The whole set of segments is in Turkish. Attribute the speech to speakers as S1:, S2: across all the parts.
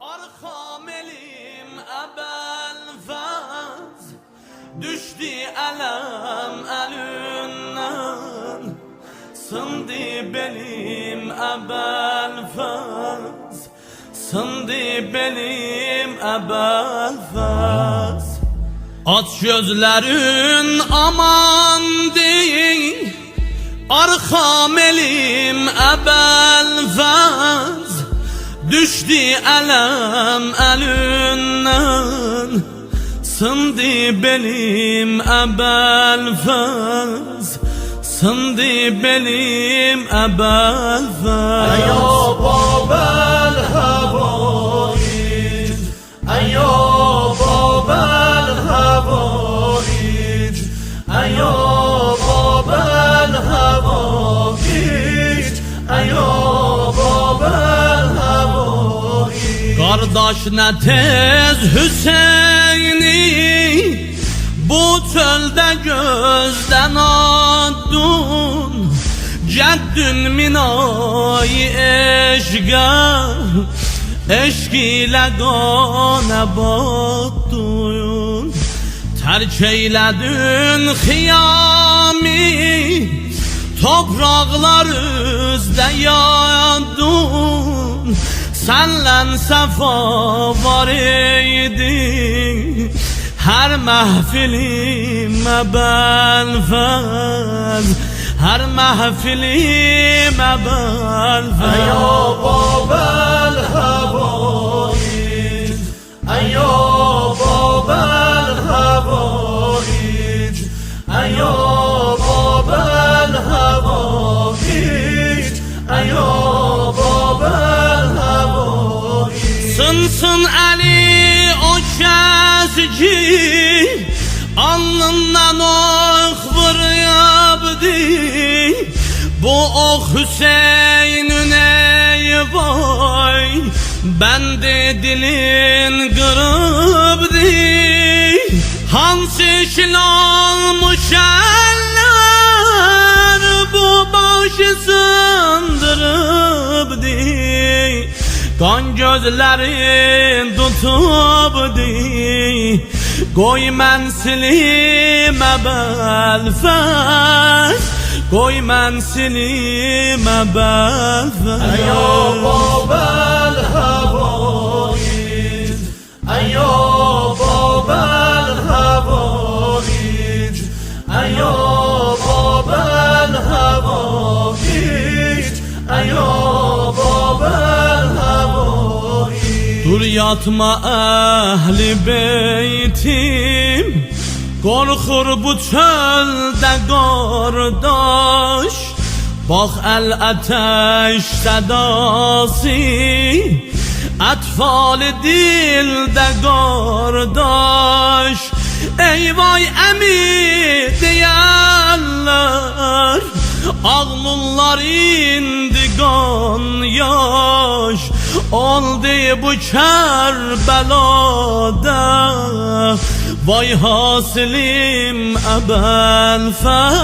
S1: Arkam elim ebelfez, düştü elem elinden. Sındı belim ebelfez, sındı belim ebelfez. Aç gözlerin aman değil, arkam elim ebelfez, düştü elem elinden. Sındı belim ebelfez, sındı belim ebelfez.
S2: Ya babel havaic, ya babel havaic, ya babel havaic, ya babel havaic.
S1: Kardeş ne tez Hüseyin'i bu çölde gözden attın. Ceddün minayı eşge, eşk ile gane battın. Terk eyledin hıyami, topraklar üzde yandın. Senlen sefa var idi, her mehfilime belfez, her mehfilime belfez.
S2: Ya babel havaic, ya babel havaic, ya babel havaic, ya babel havaic.
S1: Sınsın eli o kesci, alnından ok vuruyabdi. Bu ok Hüseyin'ün ey vay, bendi dilin kırıbdi. Hansı işin olmuş eller, bu başı sındırıbdi. Kan gözlerin tutubdi, koy mensilime belfez, koy mensilime belfez.
S2: Ya babel havaic, ya babel havaic, ya babel havaic, ya babel havaic.
S1: Dur yatma ehli beytim, korkur bu çölde kardeş. Bak el ateş sedası, etfal dilde kardeş. Ey vay emi diyenler, ağlınlar indi kan yaş. Oldu bu Kerbela'da, vay hasilim ebelfez,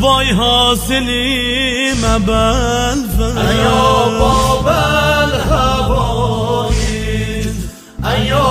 S1: vay hasilim ebelfez.
S2: Ya babel havaic, ya